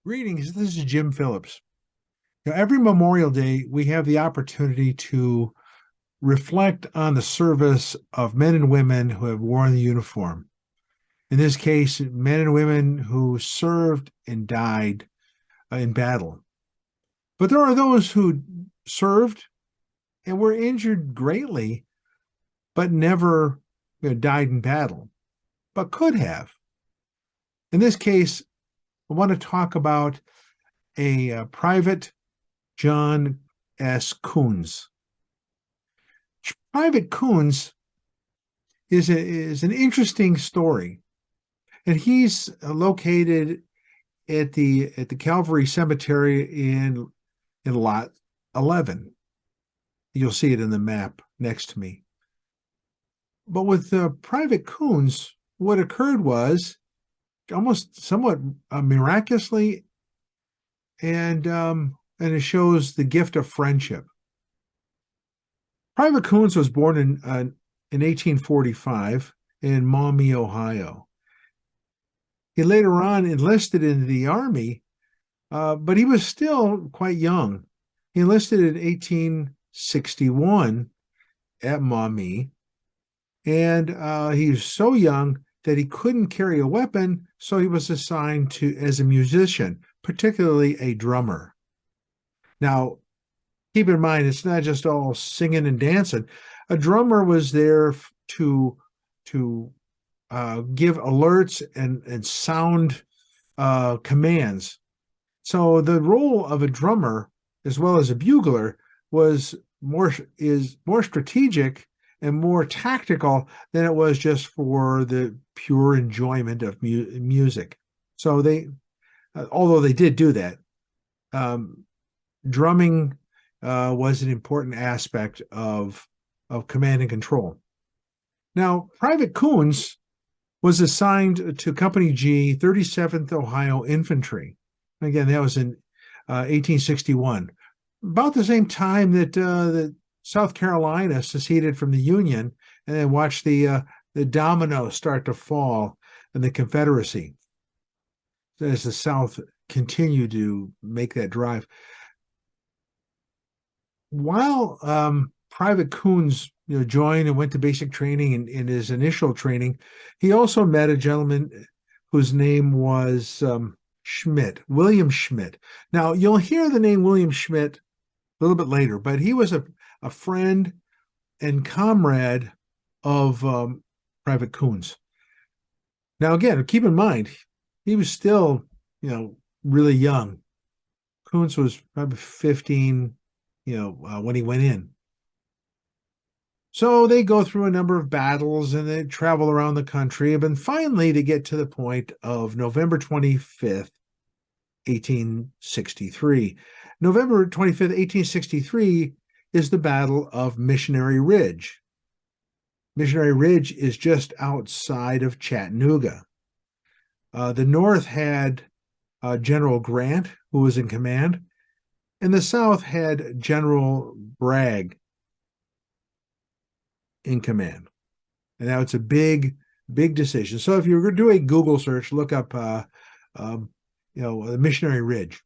Greetings. This is Jim Phillips. Every Memorial Day, we have the opportunity to reflect on the service of men and women who have worn the uniform. In this case, men and women who served and died in battle. But there are those who served and were injured greatly, but never died in battle, but could have. In this case, I want to talk about a Private John S Kountz. Private Kountz is an interesting story, and he's located at the Calvary Cemetery in Lot 11. You'll see it in the map next to me. But with Private Kountz, what occurred was almost somewhat miraculously, and it shows the gift of friendship. Private Kountz was born in 1845 in Maumee, Ohio. He later on enlisted in the Army, but he was still quite young. He enlisted in 1861 at Maumee, and he was so young that he couldn't carry a weapon, so he was assigned as a musician, particularly a drummer. Now, keep in mind, it's not just all singing and dancing. A drummer was there to give alerts and sound commands. So the role of a drummer, as well as a bugler, is more strategic and more tactical than it was just for the pure enjoyment of music. So although they did do that, drumming was an important aspect of command and control. Now, Private Kountz was assigned to Company G, 37th Ohio Infantry. Again, that was in 1861, about the same time that South Carolina seceded from the Union and then watched the dominoes start to fall in the Confederacy as the South continued to make that drive. While Private Kountz joined and went to basic training in his initial training, he also met a gentleman whose name was William Schmidt. Now, you'll hear the name William Schmidt a little bit later, but he was a friend and comrade of Private Kountz. Now, again, keep in mind, he was still, really young. Kountz was probably 15, when he went in. So they go through a number of battles and they travel around the country. And finally, to get to the point of November 25th, 1863. November 25th, 1863 is the Battle of Missionary Ridge. Missionary Ridge is just outside of Chattanooga. The North had General Grant, who was in command, and the South had General Bragg in command. And now it's a big decision. So if you're going to do a Google search, look up, the Missionary Ridge.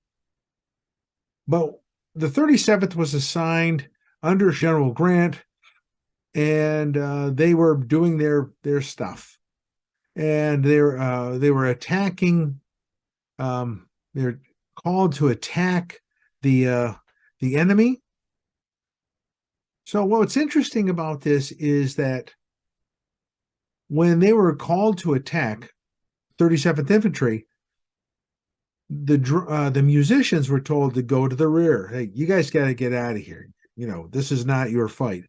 But the 37th was assigned under General Grant, and they were doing their stuff, and they were attacking. They're called to attack the enemy. So what's interesting about this is that when they were called to attack 37th Infantry, the musicians were told to go to the rear. Hey, you guys got to get out of here. This is not your fight.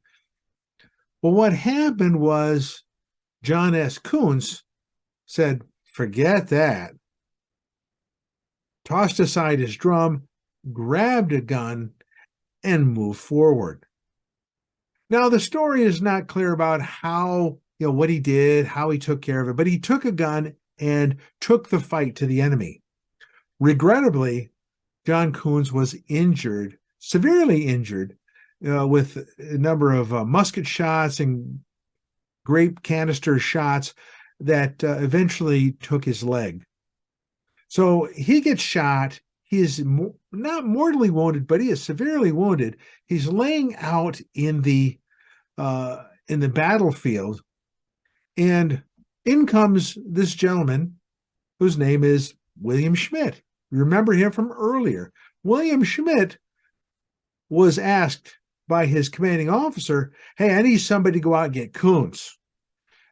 Well, what happened was John S. Kountz said, forget that. Tossed aside his drum, grabbed a gun, and moved forward. Now, the story is not clear about how, what he did, how he took care of it, but he took a gun and took the fight to the enemy. Regrettably, John Kountz was injured, severely injured, with a number of musket shots and grape canister shots that eventually took his leg. So he gets shot. He is not mortally wounded, but he is severely wounded. He's laying out in the battlefield, and in comes this gentleman whose name is William Schmidt. Remember him from earlier. William Schmidt was asked by his commanding officer, "Hey, I need somebody to go out and get Kountz."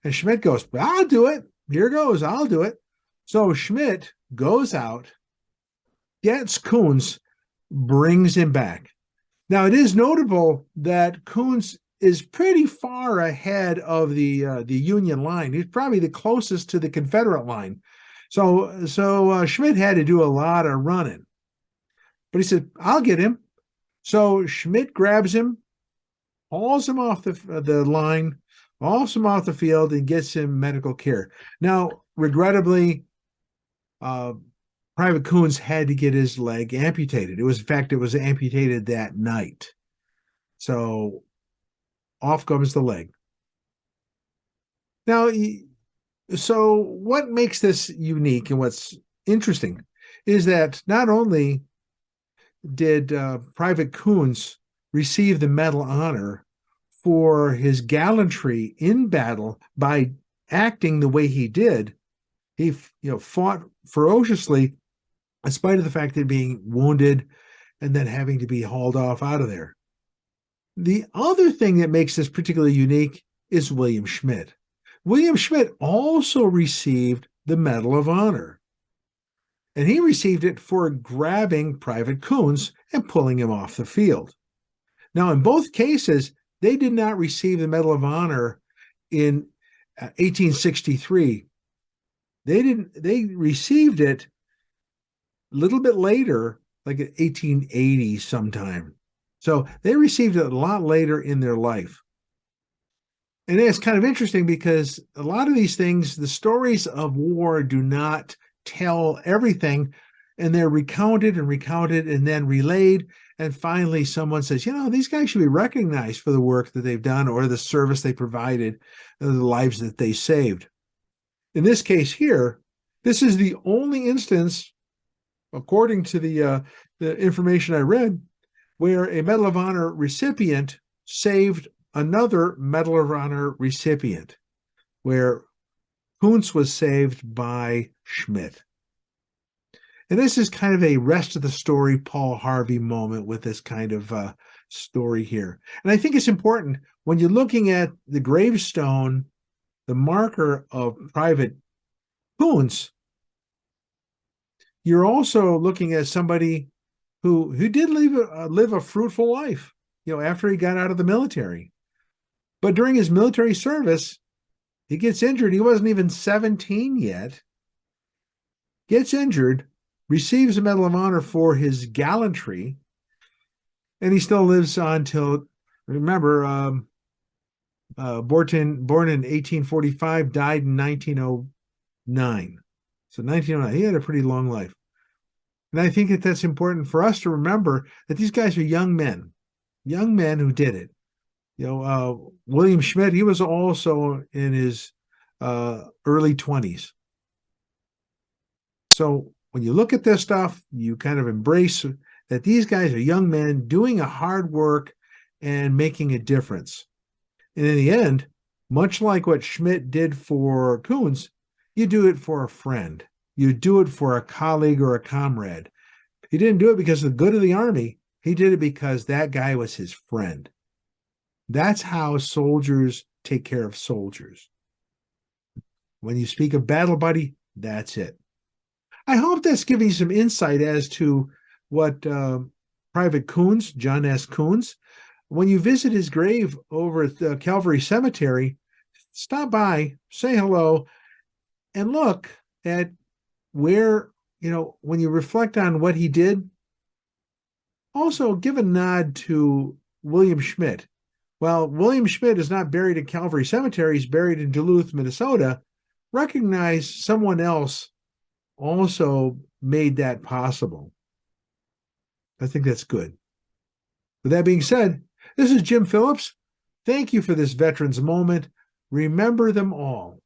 And Schmidt goes, "I'll do it. Here goes. I'll do it." So Schmidt goes out, gets Kountz, brings him back. Now, it is notable that Kountz is pretty far ahead of the Union line. He's probably the closest to the Confederate line. So Schmidt had to do a lot of running. But he said, "I'll get him." So Schmidt grabs him, hauls him off the line, hauls him off the field, and gets him medical care. Now, regrettably, Private Kountz had to get his leg amputated. In fact, it was amputated that night. So off comes the leg. Now, so what makes this unique and what's interesting is that not only did Private Kountz receive the Medal of Honor for his gallantry in battle by acting the way he did. He fought ferociously in spite of the fact of being wounded and then having to be hauled off out of there. The other thing that makes this particularly unique is William Schmidt. William Schmidt also received the Medal of Honor, and he received it for grabbing Private Kountz and pulling him off the field. Now, in both cases, they did not receive the Medal of Honor in 1863. They received it a little bit later, like in 1880 sometime. So they received it a lot later in their life. And it's kind of interesting because a lot of these things, the stories of war do not tell everything, and they're recounted and then relayed. And finally, someone says, these guys should be recognized for the work that they've done or the service they provided, the lives that they saved. In this case here, this is the only instance, according to the information I read, where a Medal of Honor recipient saved another Medal of Honor recipient, where Kountz was saved by Schmidt. And this is kind of a rest of the story Paul Harvey moment with this kind of story here. And I think it's important when you're looking at the gravestone, the marker of Private Kountz, you're also looking at somebody who did live a fruitful life, after he got out of the military. But during his military service, he gets injured. He wasn't even 17 yet. Gets injured, receives a Medal of Honor for his gallantry, and he still lives on till, remember, born in 1845, died in 1909. So 1909, he had a pretty long life. And I think that's important for us to remember that these guys are young men who did it. William Schmidt, he was also in his early 20s. So when you look at this stuff, you kind of embrace that these guys are young men doing a hard work and making a difference. And in the end, much like what Schmidt did for Kountz, you do it for a friend. You do it for a colleague or a comrade. He didn't do it because of the good of the Army. He did it because that guy was his friend. That's how soldiers take care of soldiers. When you speak of battle buddy, that's it. I hope that's giving you some insight as to what Private Kountz, John S. Kountz, when you visit his grave over at the Calvary Cemetery, stop by, say hello, and look at where, when you reflect on what he did, also give a nod to William Schmidt. Well, William Schmidt is not buried at Calvary Cemetery. He's buried in Duluth, Minnesota. Recognize someone else also made that possible. I think that's good. With that being said, this is Jim Phillips. Thank you for this Veterans Moment. Remember them all.